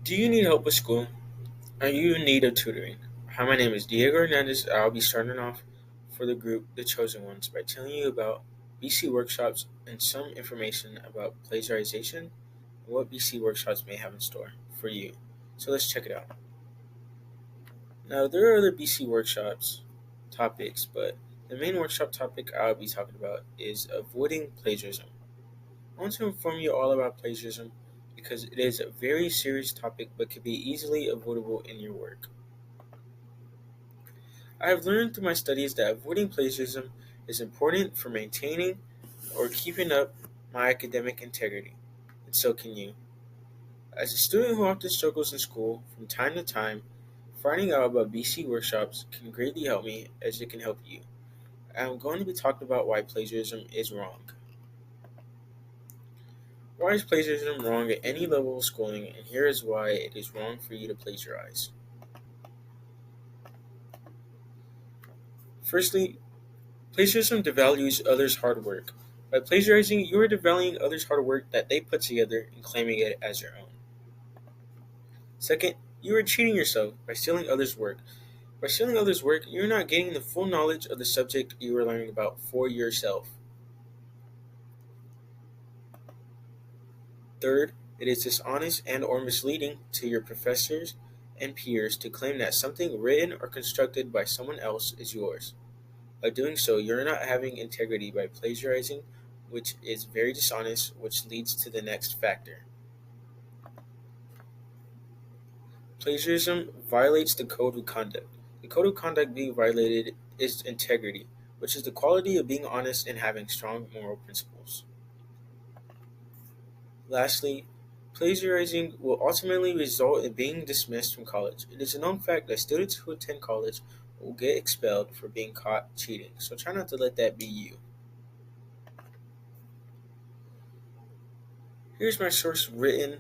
Do you need help with school? Are you in need of tutoring? Hi, my name is Diego Hernandez. I'll be starting off for the group, The Chosen Ones, by telling you about BC workshops and some information about plagiarization and what BC workshops may have in store for you. So let's check it out. Now, there are other BC workshops topics, but the main workshop topic I'll be talking about is avoiding plagiarism. I want to inform you all about plagiarism because it is a very serious topic but can be easily avoidable in your work. I have learned through my studies that avoiding plagiarism is important for maintaining or keeping up my academic integrity, and so can you. As a student who often struggles in school from time to time, finding out about BC workshops can greatly help me as it can help you. I'm going to be talking about why plagiarism is wrong. Why is plagiarism wrong at any level of schooling, and here is why it is wrong for you to plagiarize. Firstly, plagiarism devalues others' hard work. By plagiarizing, you are devaluing others' hard work that they put together and claiming it as your own. Second, you are cheating yourself by stealing others' work. By stealing others' work, you are not gaining the full knowledge of the subject you are learning about for yourself. Third, it is dishonest and or misleading to your professors and peers to claim that something written or constructed by someone else is yours. By doing so, you're not having integrity by plagiarizing, which is very dishonest, which leads to the next factor. Plagiarism violates the code of conduct. The code of conduct being violated is integrity, which is the quality of being honest and having strong moral principles. Lastly, plagiarizing will ultimately result in being dismissed from college. It is a known fact that students who attend college will get expelled for being caught cheating, so try not to let that be you. Here's my source written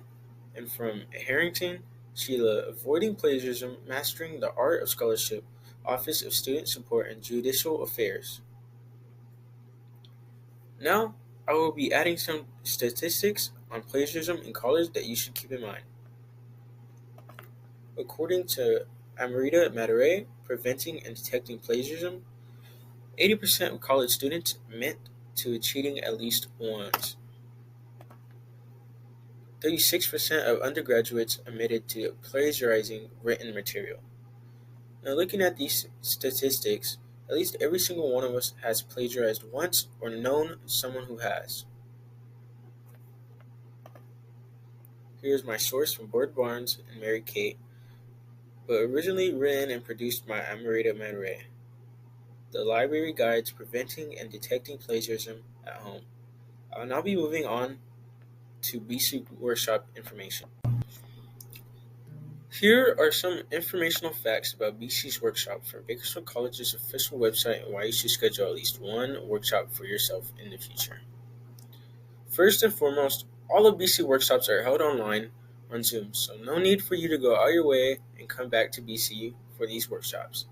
and from Harrington, Sheila, Avoiding Plagiarism, Mastering the Art of Scholarship, Office of Student Support and Judicial Affairs. Now, I will be adding some statistics on plagiarism in college that you should keep in mind. According to Amarita Madurai, Preventing and Detecting Plagiarism, 80% of college students admit to cheating at least once. 36% of undergraduates admitted to plagiarizing written material. Now, looking at these statistics, at least every single one of us has plagiarized once or known someone who has. Here's my source from Board Barnes and Mary Kate, but originally written and produced by Amarita Madurai. The Library Guide to Preventing and Detecting Plagiarism at Home. I will now be moving on to BC Workshop information. Here are some informational facts about BC's workshop from Bakersfield College's official website and why you should schedule at least one workshop for yourself in the future. First and foremost, all of BC workshops are held online on Zoom, so no need for you to go out your way and come back to BC for these workshops,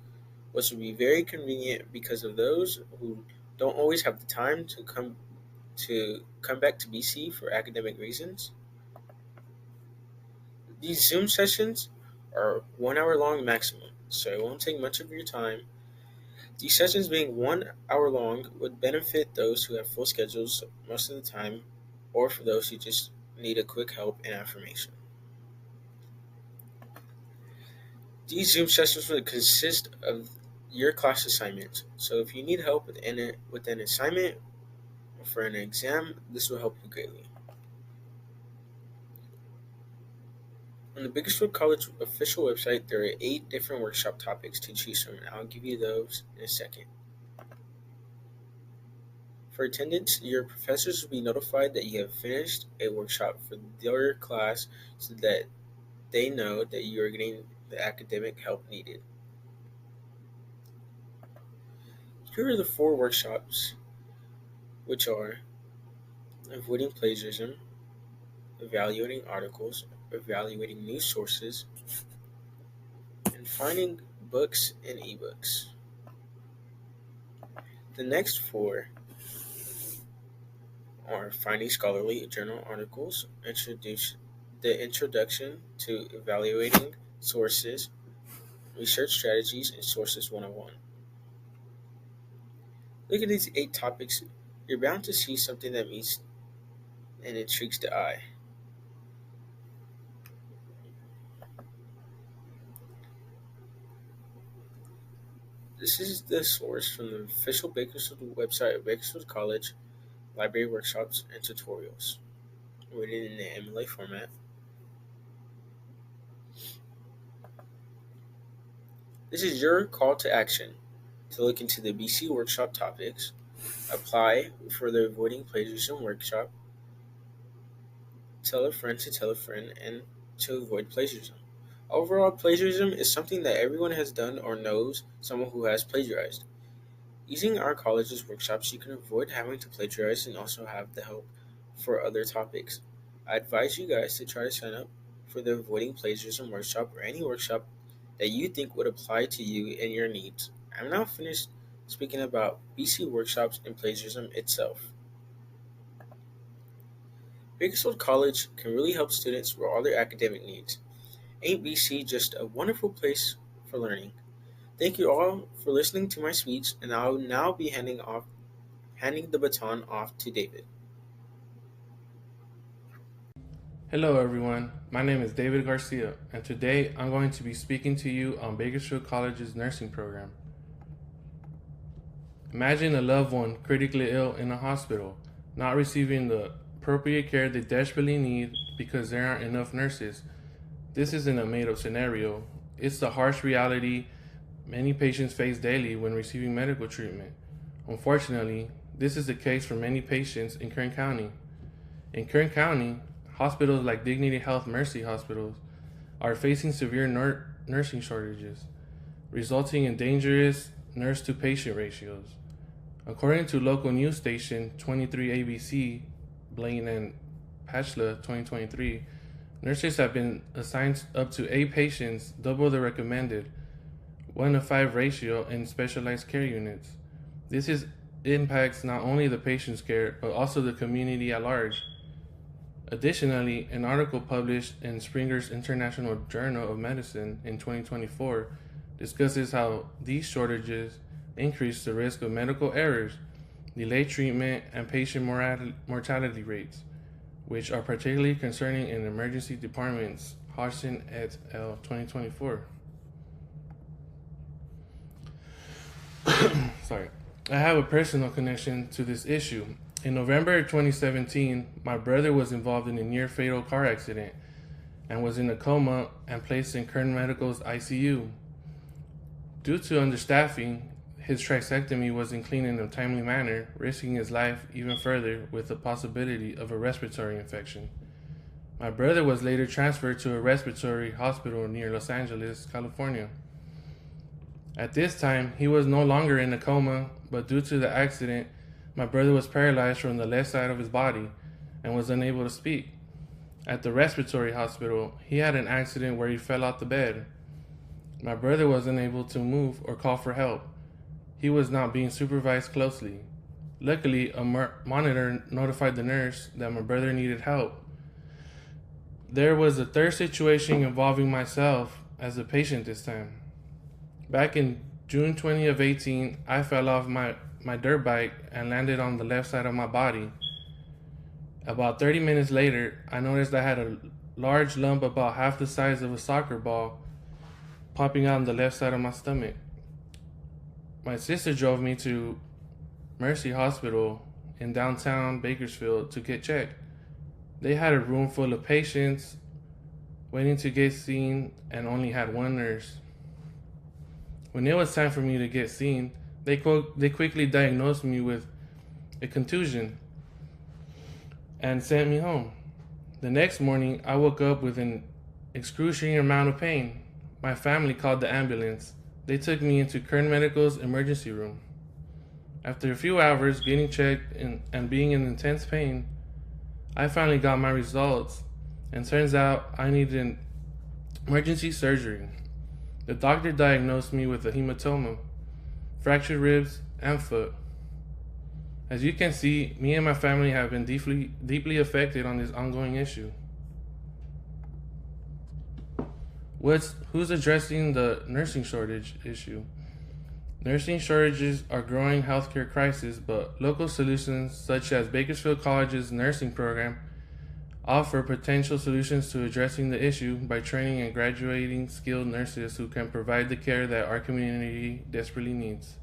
which will be very convenient because of those who don't always have the time to come back to BC for academic reasons. These Zoom sessions are 1 hour long maximum, so it won't take much of your time. These sessions being 1 hour long would benefit those who have full schedules most of the time, or for those who just need a quick help and affirmation. These Zoom sessions would consist of your class assignments, so if you need help with an assignment or for an exam, this will help you greatly. On the Bakersfield College official website, there are 8 different workshop topics to choose from, and I'll give you those in a second. For attendance, your professors will be notified that you have finished a workshop for their class so that they know that you are getting the academic help needed. Here are the 4 workshops, which are avoiding plagiarism, evaluating articles, evaluating news sources, and finding books and ebooks. The next 4 are finding scholarly journal articles, introduce the introduction to evaluating sources, research strategies, and sources 101. Look at these 8 topics. You're bound to see something that meets and intrigues the eye. This is the source from the official Bakersfield website of Bakersfield College, library workshops, and tutorials, written in the MLA format. This is your call to action to look into the BC workshop topics, apply for the Avoiding Plagiarism workshop, tell a friend to tell a friend, and to avoid plagiarism. Overall, plagiarism is something that everyone has done or knows someone who has plagiarized. Using our college's workshops, you can avoid having to plagiarize and also have the help for other topics. I advise you guys to try to sign up for the Avoiding Plagiarism workshop or any workshop that you think would apply to you and your needs. I'm now finished speaking about BC workshops and plagiarism itself. Bakersfield College can really help students with all their academic needs. Ain't BC just a wonderful place for learning? Thank you all for listening to my speech, and I'll now be handing the baton off to David. Hello everyone, my name is David Garcia, and today I'm going to be speaking to you on Bakersfield College's nursing program. Imagine a loved one critically ill in a hospital, not receiving the appropriate care they desperately need because there aren't enough nurses. This isn't a made-up scenario. It's the harsh reality many patients face daily when receiving medical treatment. Unfortunately, this is the case for many patients in Kern County. In Kern County, hospitals like Dignity Health Mercy hospitals are facing severe nursing shortages, resulting in dangerous nurse-to-patient ratios. According to local news station 23 ABC, Blaine and Patchla 2023, nurses have been assigned up to 8 patients, double the recommended 1-to-5 ratio in specialized care units. This impacts not only the patient's care, but also the community at large. Additionally, an article published in Springer's International Journal of Medicine in 2024 discusses how these shortages increase the risk of medical errors, delayed treatment, and patient mortality rates, which are particularly concerning in emergency departments. Hodgson et al. 2024. Sorry. I have a personal connection to this issue. In November 2017, my brother was involved in a near-fatal car accident and was in a coma and placed in Kern Medical's ICU. Due to understaffing, his trichectomy wasn't cleaned in a timely manner, risking his life even further with the possibility of a respiratory infection. My brother was later transferred to a respiratory hospital near Los Angeles, California. At this time, he was no longer in a coma, but due to the accident, my brother was paralyzed from the left side of his body and was unable to speak. At the respiratory hospital, he had an accident where he fell out the bed. My brother was unable to move or call for help. He was not being supervised closely. Luckily, a monitor notified the nurse that my brother needed help. There was a third situation involving myself as a patient this time. Back in June 2018, I fell off my dirt bike and landed on the left side of my body. About 30 minutes later, I noticed I had a large lump about half the size of a soccer ball popping out on the left side of my stomach. My sister drove me to Mercy Hospital in downtown Bakersfield to get checked. They had a room full of patients waiting to get seen and only had one nurse. When it was time for me to get seen, they quickly diagnosed me with a contusion and sent me home. The next morning, I woke up with an excruciating amount of pain. My family called the ambulance. They took me into Kern Medical's emergency room. After a few hours getting checked and being in intense pain, I finally got my results, and turns out I needed emergency surgery. The doctor diagnosed me with a hematoma, fractured ribs, and foot. As you can see, me and my family have been deeply affected on this ongoing issue. Who's addressing the nursing shortage issue? Nursing shortages are growing healthcare crisis, but local solutions such as Bakersfield College's nursing program offer potential solutions to addressing the issue by training and graduating skilled nurses who can provide the care that our community desperately needs.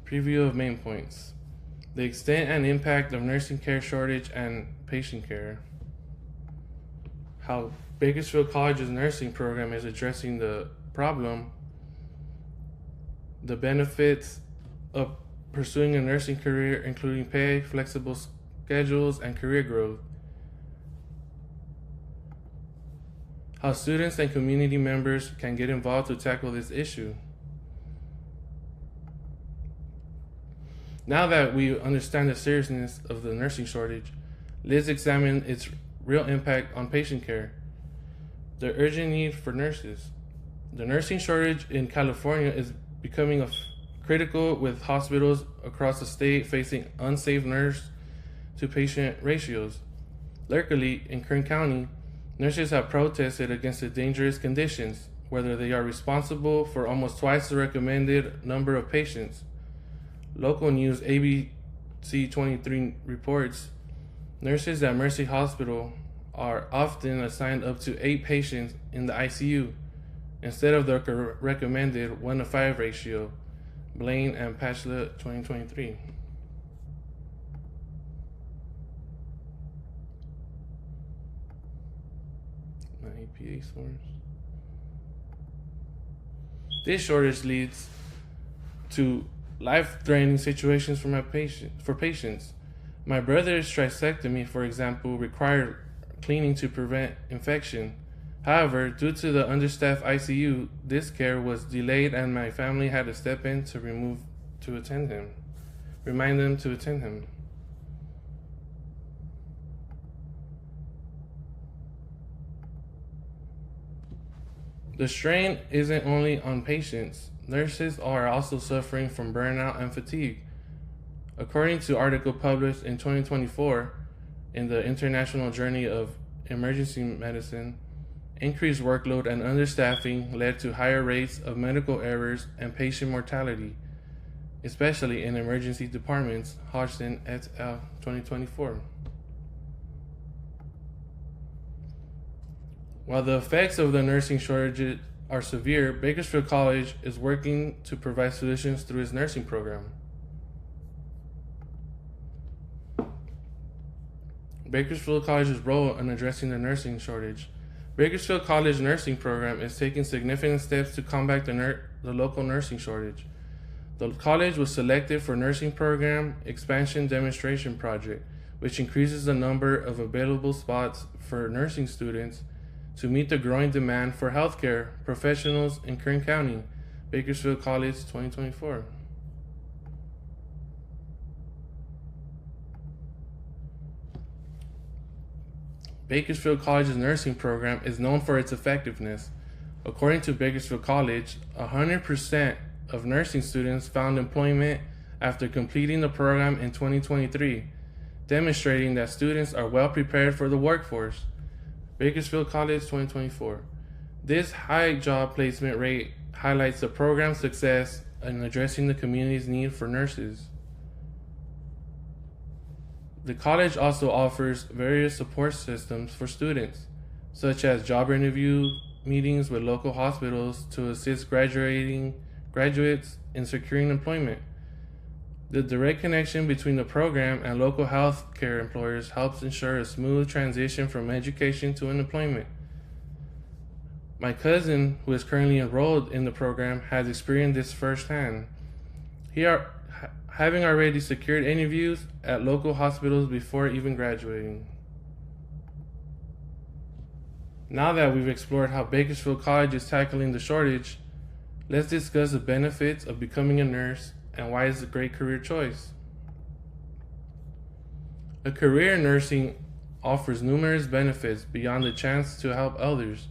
Preview of main points. The extent and impact of nursing care shortage and patient care. How Bakersfield College's nursing program is addressing the problem. The benefits of pursuing a nursing career, including pay, flexible schedules, and career growth. How students and community members can get involved to tackle this issue. Now that we understand the seriousness of the nursing shortage, let's examine its real impact on patient care. The urgent need for nurses. The nursing shortage in California is becoming critical, with hospitals across the state facing unsafe nurse to patient ratios. Locally, in Kern County, nurses have protested against the dangerous conditions, whether they are responsible for almost twice the recommended number of patients. Local news ABC 23 reports nurses at Mercy Hospital are often assigned up to 8 patients in the ICU instead of the recommended 1-to-5 ratio. Blaine and Patchlet 2023. My APA source. This shortage leads to life-threatening situations for patients. My brother's tricectomy, for example, required cleaning to prevent infection. However, due to the understaffed ICU, this care was delayed and my family had to step in to remind them to attend him. The strain isn't only on patients. Nurses are also suffering from burnout and fatigue. According to an article published in 2024 in the International Journal of Emergency Medicine, increased workload and understaffing led to higher rates of medical errors and patient mortality, especially in emergency departments. Hodgson et al. 2024. While the effects of the nursing shortage are severe, Bakersfield College is working to provide solutions through its nursing program. Bakersfield College's role in addressing the nursing shortage. Bakersfield College nursing program is taking significant steps to combat the local nursing shortage. The college was selected for nursing program expansion demonstration project, which increases the number of available spots for nursing students to meet the growing demand for healthcare professionals in Kern County. Bakersfield College 2024. Bakersfield College's nursing program is known for its effectiveness. According to Bakersfield College, 100% of nursing students found employment after completing the program in 2023, demonstrating that students are well prepared for the workforce. Bakersfield College 2024. This high job placement rate highlights the program's success in addressing the community's need for nurses. The college also offers various support systems for students, such as job interview meetings with local hospitals to assist graduates in securing employment. The direct connection between the program and local health care employers helps ensure a smooth transition from education to employment. My cousin, who is currently enrolled in the program, has experienced this firsthand. Having already secured interviews at local hospitals before even graduating. Now that we've explored how Bakersfield College is tackling the shortage, let's discuss the benefits of becoming a nurse and why it's a great career choice. A career in nursing offers numerous benefits beyond the chance to help others.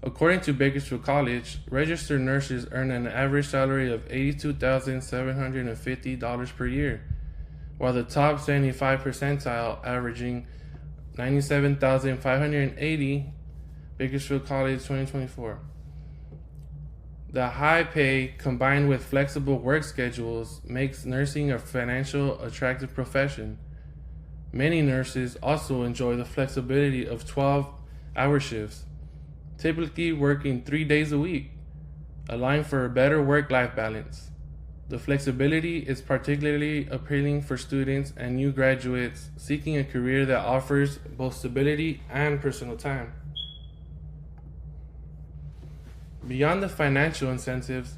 According to Bakersfield College, registered nurses earn an average salary of $82,750 per year, while the top 75 percentile, averaging $97,580, Bakersfield College 2024. The high pay combined with flexible work schedules makes nursing a financially attractive profession. Many nurses also enjoy the flexibility of 12-hour shifts, typically working 3 days a week, allowing for a better work life balance. The flexibility is particularly appealing for students and new graduates seeking a career that offers both stability and personal time. Beyond the financial incentives,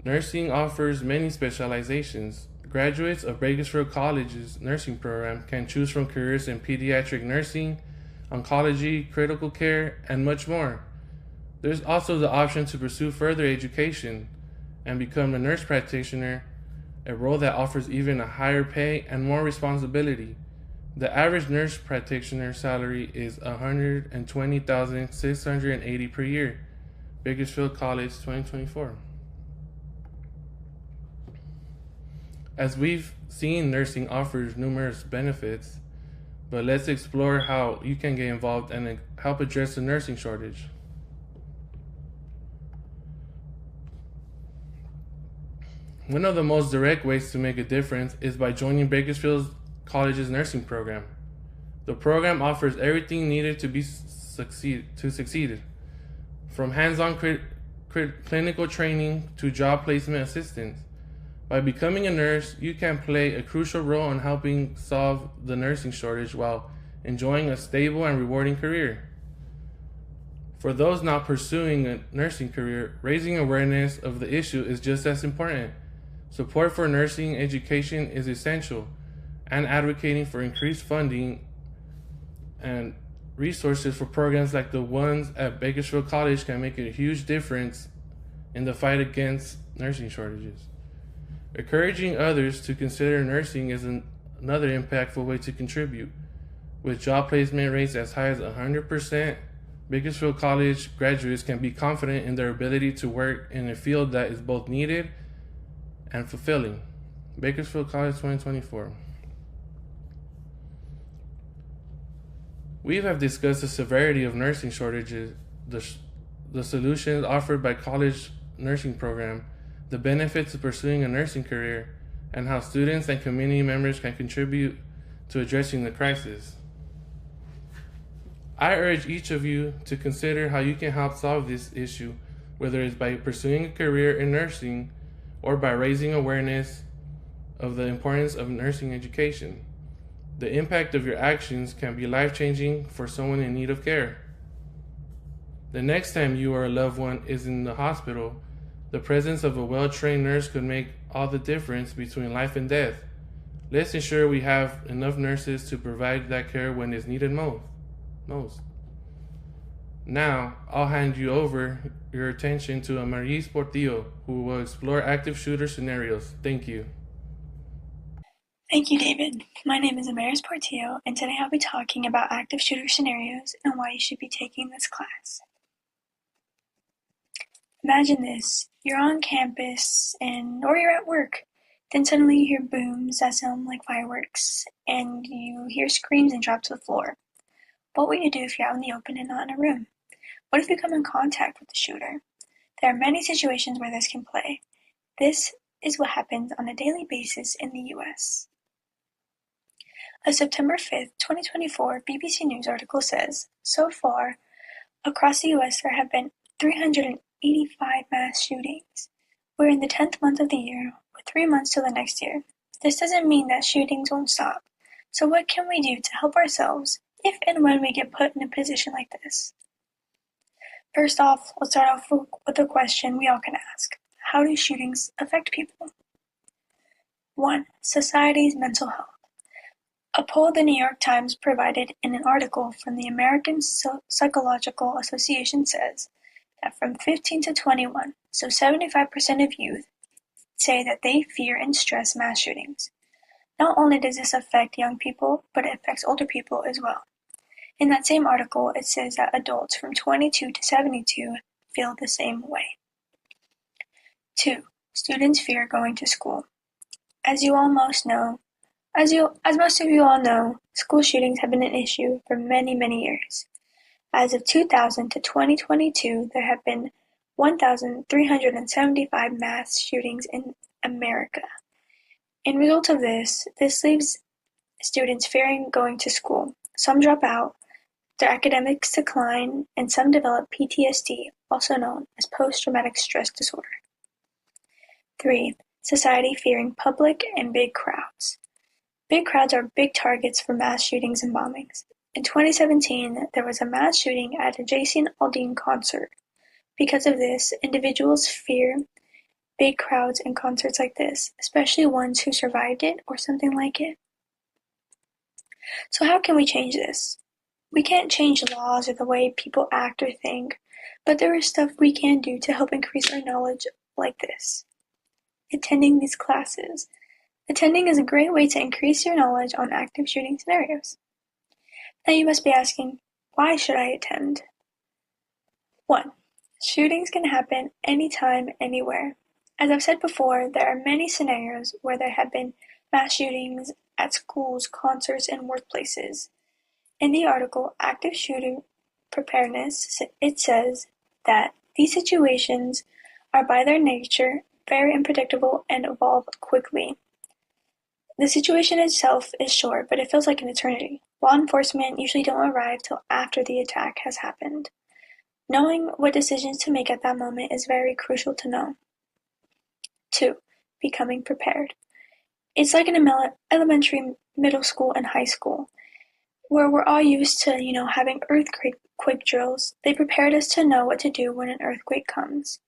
nursing offers many specializations. Graduates of Bakersfield College's nursing program can choose from careers in pediatric nursing, oncology, critical care, and much more. There's also the option to pursue further education and become a nurse practitioner, a role that offers even a higher pay and more responsibility. The average nurse practitioner salary is $120,680 per year. Bakersfield College 2024. As we've seen, nursing offers numerous benefits, but let's explore how you can get involved and help address the nursing shortage. One of the most direct ways to make a difference is by joining Bakersfield College's nursing program. The program offers everything needed to succeed, from hands-on clinical training to job placement assistance. By becoming a nurse, you can play a crucial role in helping solve the nursing shortage while enjoying a stable and rewarding career. For those not pursuing a nursing career, raising awareness of the issue is just as important. Support for nursing education is essential, and advocating for increased funding and resources for programs like the ones at Bakersfield College can make a huge difference in the fight against nursing shortages. Encouraging others to consider nursing is another impactful way to contribute. With job placement rates as high as 100%, Bakersfield College graduates can be confident in their ability to work in a field that is both needed and fulfilling. Bakersfield College 2024. We have discussed the severity of nursing shortages, the solutions offered by college nursing program, the benefits of pursuing a nursing career, and how students and community members can contribute to addressing the crisis. I urge each of you to consider how you can help solve this issue, whether it's by pursuing a career in nursing or by raising awareness of the importance of nursing education. The impact of your actions can be life-changing for someone in need of care. The next time you or a loved one is in the hospital, the presence of a well-trained nurse could make all the difference between life and death. Let's ensure we have enough nurses to provide that care when it's needed most. Now, I'll hand you over your attention to Amaris Portillo, who will explore active shooter scenarios. Thank you. Thank you, David. My name is Amaris Portillo, and today I'll be talking about active shooter scenarios and why you should be taking this class. Imagine this. You're on campus or you're at work. Then suddenly you hear booms that sound like fireworks, and you hear screams and drop to the floor. What will you do if you're out in the open and not in a room? What if you come in contact with the shooter? There are many situations where this can play. This is what happens on a daily basis in the U.S. A September 5th, 2024 BBC News article says, so far, across the U.S. there have been 385 mass shootings. We're in the 10th month of the year, with 3 months till the next year. This doesn't mean that shootings won't stop. So what can we do to help ourselves if and when we get put in a position like this? First off, let's start off with a question we all can ask. How do shootings affect people? 1. Society's mental health. A poll the New York Times provided in an article from the American Psychological Association says that from 15 to 21, so 75% of youth, say that they fear and stress mass shootings. Not only does this affect young people, but it affects older people as well. In that same article, it says that adults from 22 to 72 feel the same way. 2. Students fear going to school. As most of you all know, school shootings have been an issue for many, many years. As of 2000 to 2022, there have been 1,375 mass shootings in America. In result of this leaves students fearing going to school. Some drop out, their academics decline, and some develop PTSD, also known as post-traumatic stress disorder. 3. Society fearing public and big crowds. Big crowds are big targets for mass shootings and bombings. In 2017, there was a mass shooting at a Jason Aldean concert. Because of this, individuals fear big crowds and concerts like this, especially ones who survived it or something like it. So how can we change this? We can't change laws or the way people act or think, but there is stuff we can do to help increase our knowledge like this. Attending these classes. Attending is a great way to increase your knowledge on active shooting scenarios. Now you must be asking, why should I attend? 1. Shootings can happen anytime, anywhere. As I've said before, there are many scenarios where there have been mass shootings at schools, concerts, and workplaces. In the article Active Shooter Preparedness, it says that these situations are by their nature very unpredictable and evolve quickly. The situation itself is short, but it feels like an eternity. Law enforcement usually don't arrive till after the attack has happened. Knowing what decisions to make at that moment is very crucial to know. 2. Becoming prepared. It's like in elementary, middle school, and high school, where we're all used to, having earthquake drills. They prepared us to know what to do when an earthquake comes.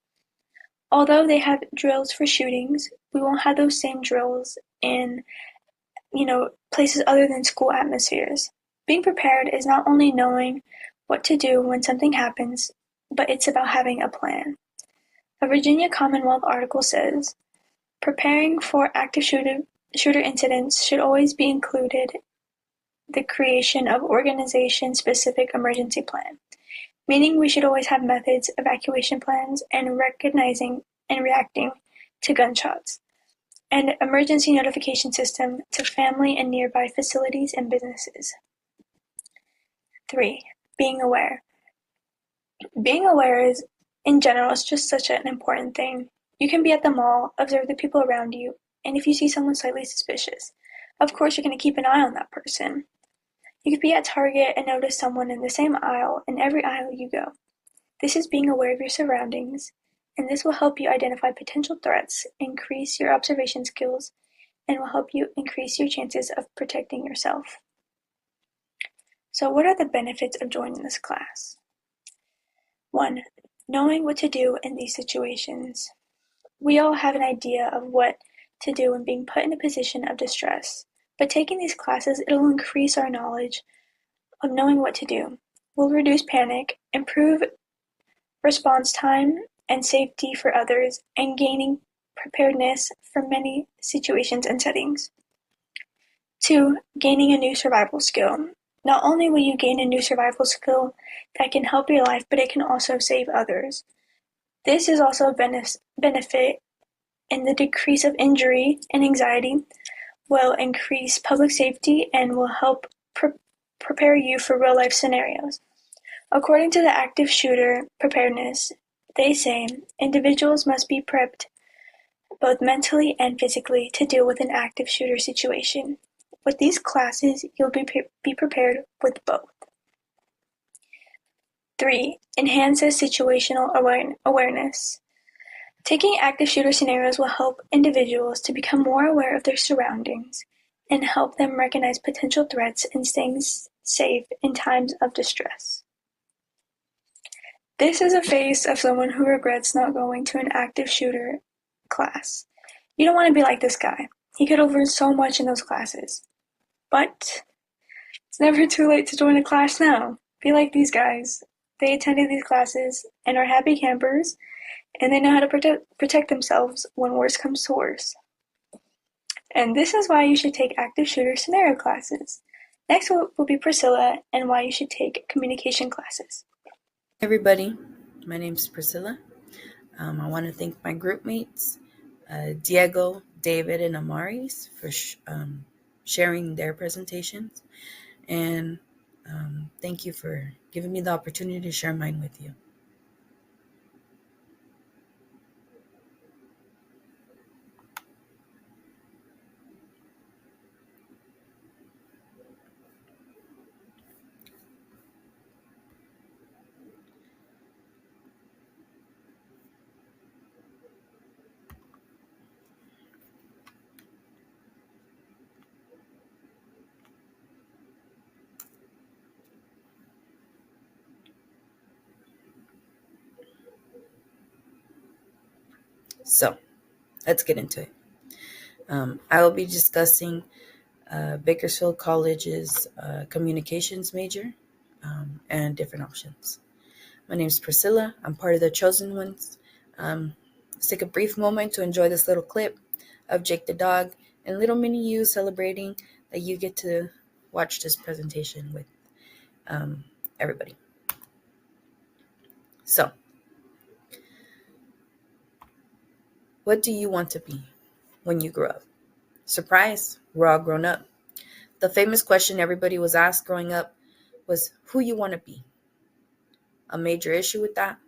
Although they have drills for shootings, we won't have those same drills in, places other than school atmospheres. Being prepared is not only knowing what to do when something happens, but it's about having a plan. A Virginia Commonwealth article says, preparing for active shooter incidents should always be included the creation of organization-specific emergency plan, meaning we should always have methods, evacuation plans, and recognizing and reacting to gunshots, and emergency notification system to family and nearby facilities and businesses. 3. Being aware. Being aware is, in general, is just such an important thing. You can be at the mall, observe the people around you, and if you see someone slightly suspicious, of course you're going to keep an eye on that person. You could be at Target and notice someone in the same aisle in every aisle you go. This is being aware of your surroundings, and this will help you identify potential threats, increase your observation skills, and will help you increase your chances of protecting yourself. So what are the benefits of joining this class? 1. Knowing what to do in these situations. We all have an idea of what to do when being put in a position of distress, but taking these classes, it'll increase our knowledge of knowing what to do. We'll reduce panic, improve response time and safety for others, and gaining preparedness for many situations and settings. 2. Gaining a new survival skill. Not only will you gain a new survival skill that can help your life, but it can also save others. This is also a benefit in the decrease of injury and anxiety, will increase public safety, and will help prepare you for real-life scenarios. According to the Active Shooter Preparedness, they say individuals must be prepped both mentally and physically to deal with an active shooter situation. With these classes, you'll be prepared with both. 3. Enhances situational awareness. Taking active shooter scenarios will help individuals to become more aware of their surroundings and help them recognize potential threats and staying safe in times of distress. This is a face of someone who regrets not going to an active shooter class. You don't want to be like this guy. He could have learned so much in those classes. But it's never too late to join a class now. Be like these guys. They attended these classes and are happy campers, and they know how to protect themselves when worse comes to worse. And this is why you should take active shooter scenario classes. Next will be Priscilla and why you should take communication classes. Everybody, my name is Priscilla. I want to thank my group mates, Diego, David, and Amaris for sharing their presentations. And Thank you for giving me the opportunity to share mine with you. So let's get into it. I will be discussing Bakersfield College's communications major and different options. My name is Priscilla. I'm part of the chosen ones. Let's take a brief moment to enjoy this little clip of Jake the dog and little mini you celebrating that you get to watch this presentation with um, everybody. So, what do you want to be when you grow up? Surprise, we're all grown up. The famous question everybody was asked growing up was who you want to be. A major issue with that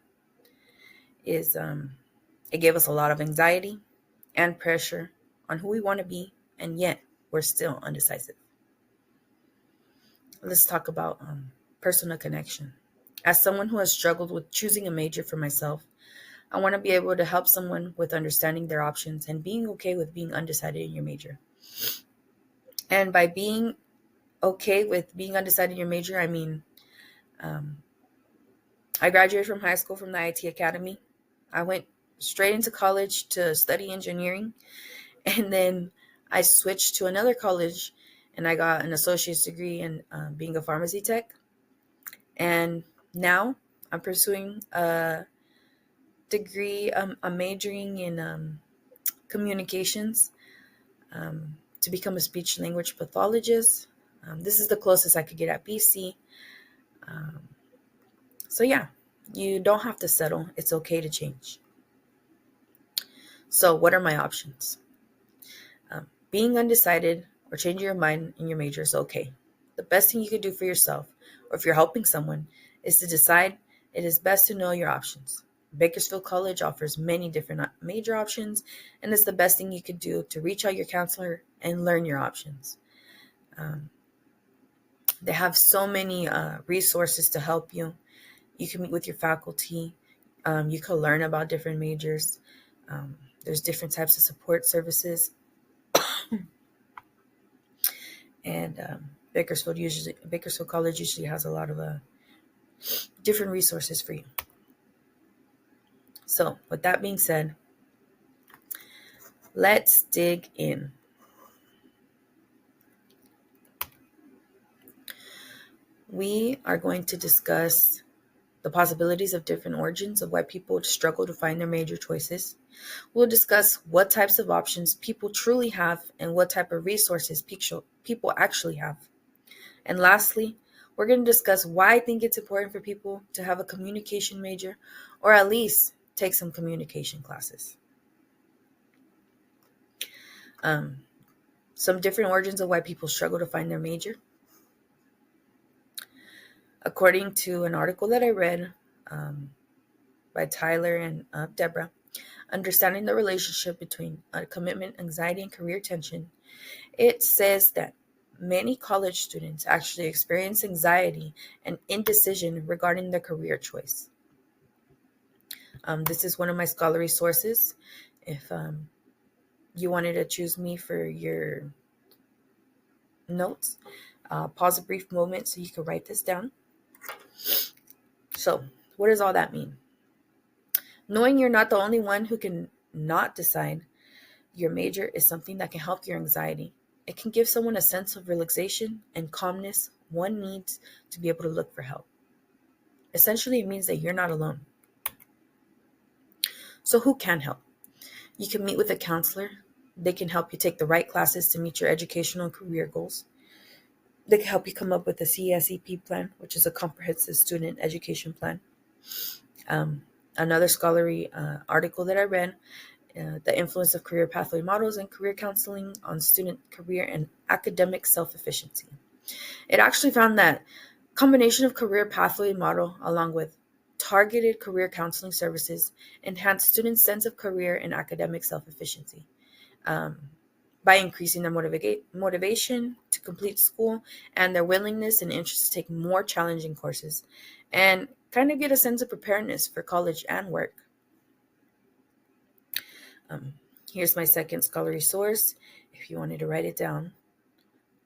is it gave us a lot of anxiety and pressure on who we want to be, and yet we're still undecisive. Let's talk about personal connection. As someone who has struggled with choosing a major for myself, I want to be able to help someone with understanding their options and being okay with being undecided in your major. And by being okay with being undecided in your major, I mean, um, I graduated from high school from the IT Academy. I went straight into college to study engineering, and then I switched to another college and I got an associate's degree in being a pharmacy tech. And now I'm pursuing a degree, I'm majoring in communications to become a speech language pathologist. This is the closest I could get at BC. Um, so, yeah, you don't have to settle. It's okay to change. So, what are my options? Being undecided or changing your mind in your major is okay. The best thing you can do for yourself, or if you're helping someone, is to decide. It is best to know your options. Bakersfield College offers many different major options, and it's the best thing you could do to reach out your counselor and learn your options. Um, they have so many resources to help you. You can meet with your faculty. You can learn about different majors. Um, there's different types of support services. And Bakersfield College usually has a lot of different resources for you. So, with that being said, let's dig in. We are going to discuss the possibilities of different origins of why people struggle to find their major choices. We'll discuss what types of options people truly have and what type of resources people actually have. And lastly, we're going to discuss why I think it's important for people to have a communication major or at least take some communication classes. Um, some different origins of why people struggle to find their major. According to an article that I read by Tyler and Deborah, understanding the relationship between commitment, anxiety, and career tension, it says that many college students actually experience anxiety and indecision regarding their career choice. This is one of my scholarly sources. If you wanted to choose me for your notes, pause a brief moment so you can write this down. So, what does all that mean? Knowing you're not the only one who can not decide your major is something that can help your anxiety. It can give someone a sense of relaxation and calmness one needs to be able to look for help. Essentially, it means that you're not alone. So, who can help? You can meet with a counselor. They can help you take the right classes to meet your educational and career goals. They can help you come up with a CSEP plan, which is a comprehensive student education plan. Another scholarly article that I read, the influence of career pathway models and career counseling on student career and academic self-efficiency. It actually found that Combination of career pathway model along with targeted career counseling services enhance students' sense of career and academic self-efficiency um, by increasing their motivation to complete school and their willingness and interest to take more challenging courses and kind of get a sense of preparedness for college and work. Um, Here's my second scholarly source. If you wanted to write it down,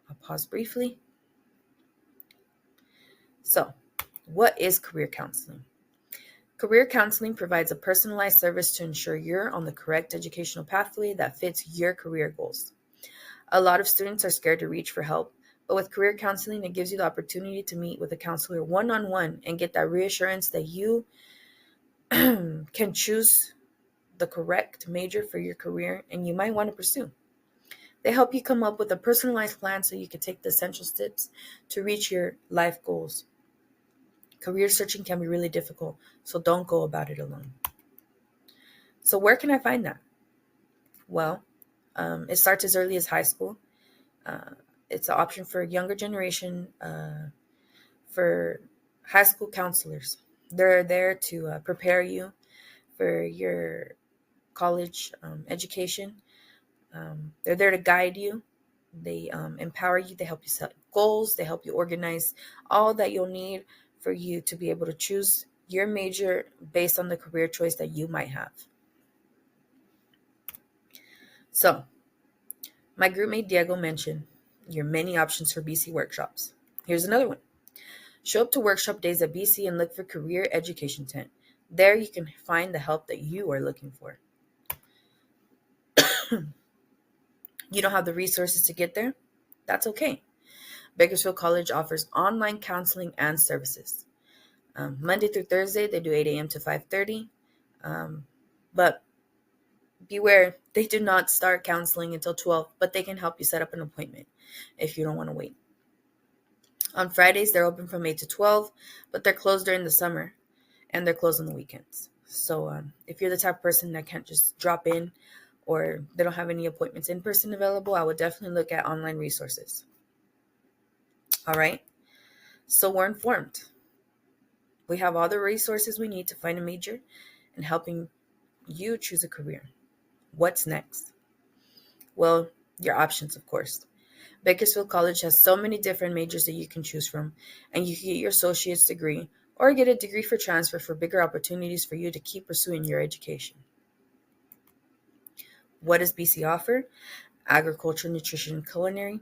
I'll pause briefly. So, what is career counseling? Career counseling provides a personalized service to ensure you're on the correct educational pathway that fits your career goals. A lot of students are scared to reach for help, but with career counseling, it gives you the opportunity to meet with a counselor one on one and get that reassurance that you can choose the correct major for your career and you might want to pursue. They help you come up with a personalized plan so you can take the essential steps to reach your life goals. Career searching can be really difficult, so don't go about it alone. So, where can I find that? Well, it starts as early as high school. Uh, it's an option for a younger generation, for high school counselors. They're there to prepare you for your college education. They're there to guide you. They empower you. They help you set goals. They help you organize all that you'll need for you to be able to choose your major based on the career choice that you might have. So, my groupmate Diego mentioned your many options for BC workshops. Here's another one. Show up to workshop days at BC and look for career education tent. There you can find the help that you are looking for. You don't have the resources to get there? That's okay. Bakersfield College offers online counseling and services. Monday through Thursday, they do 8 a.m. to 5:30. But beware, they do not start counseling until 12, but they can help you set up an appointment if you don't want to wait. On Fridays, they're open from 8 to 12, but they're closed during the summer and they're closed on the weekends. So if you're the type of person that can't just drop in or they don't have any appointments in person available, I would definitely look at online resources. All right. So we're informed. We have all the resources we need to find a major and helping you choose a career. What's next? Well, your options, of course. Bakersfield College has so many different majors that you can choose from, and you can get your associate's degree or get a degree for transfer for bigger opportunities for you to keep pursuing your education. What does BC offer? Agriculture, nutrition, and culinary,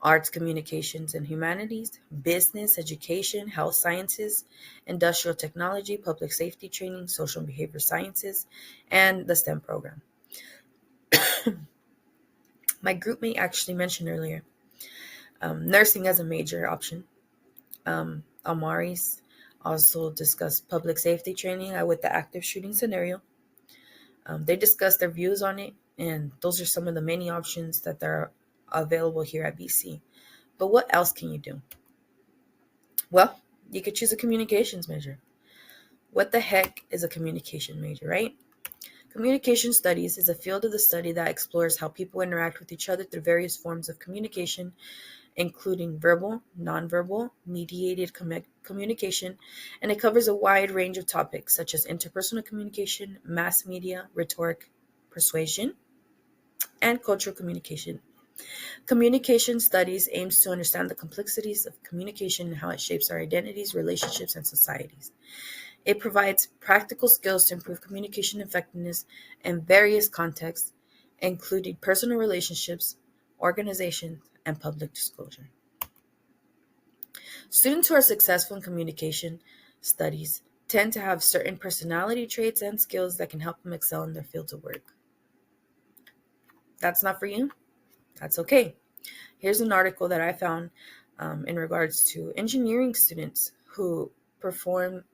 arts, communications, and humanities, business, education, health sciences, industrial technology, public safety training, social and behavior sciences, and the STEM program. My groupmate actually mentioned earlier nursing as a major option. Amaris also discussed public safety training with the active shooting scenario. They discussed their views on it, and those are some of the many options that are available here at BC. But what else can you do? Well, you could choose a communications major. What the heck is a communication major, right? Communication studies is a field of the study that explores how people interact with each other through various forms of communication, including verbal, nonverbal, mediated communication, and it covers a wide range of topics such as interpersonal communication, mass media, rhetoric, persuasion, and cultural communication. Communication studies aims to understand the complexities of communication and how it shapes our identities, relationships, and societies. It provides practical skills to improve communication effectiveness in various contexts, including personal relationships, organization, and public disclosure. Students who are successful in communication studies tend to have certain personality traits and skills that can help them excel in their fields of work. That's not for you? That's okay. Here's an article that I found in regards to engineering students who perform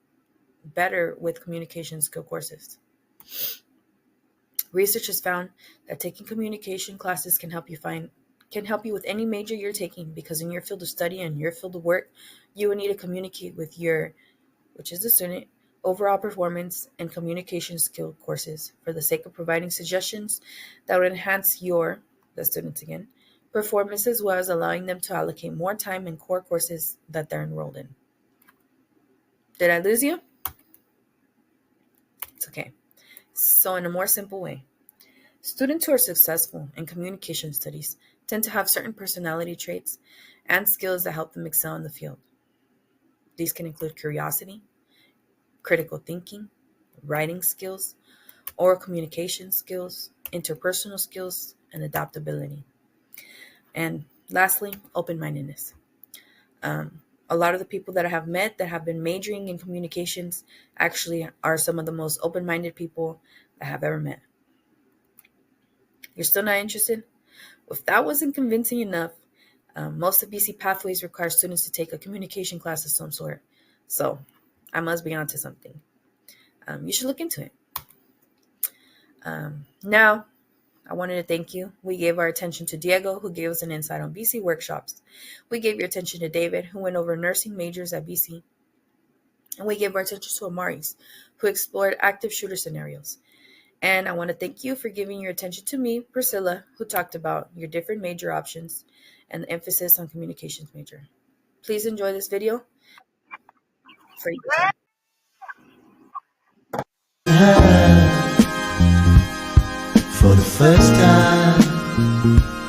better with communication skill courses. Research has found that taking communication classes can help you with any major you're taking because in your field of study and your field of work, you will need to communicate with which is the student, overall performance and communication skill courses for the sake of providing suggestions that would enhance the students again, performance as well as allowing them to allocate more time in core courses that they're enrolled in. Did I lose you? It's okay. So, in a more simple way, students who are successful in communication studies tend to have certain personality traits and skills that help them excel in the field. These can include curiosity, critical thinking, writing skills, oral communication skills, interpersonal skills, and adaptability. And lastly, open mindedness. A lot of the people that I have met that have been majoring in communications actually are some of the most open minded people I have ever met. You're still not interested? If that wasn't convincing enough, most of BC Pathways require students to take a communication class of some sort. So I must be onto something. You should look into it. Now, I wanted to thank you. We gave our attention to Diego, who gave us an insight on BC workshops. We gave your attention to David, who went over nursing majors at BC. And we gave our attention to Amaris, who explored active shooter scenarios. And I want to thank you for giving your attention to me, Priscilla, who talked about your different major options and the emphasis on communications major. Please enjoy this video for you. For the first time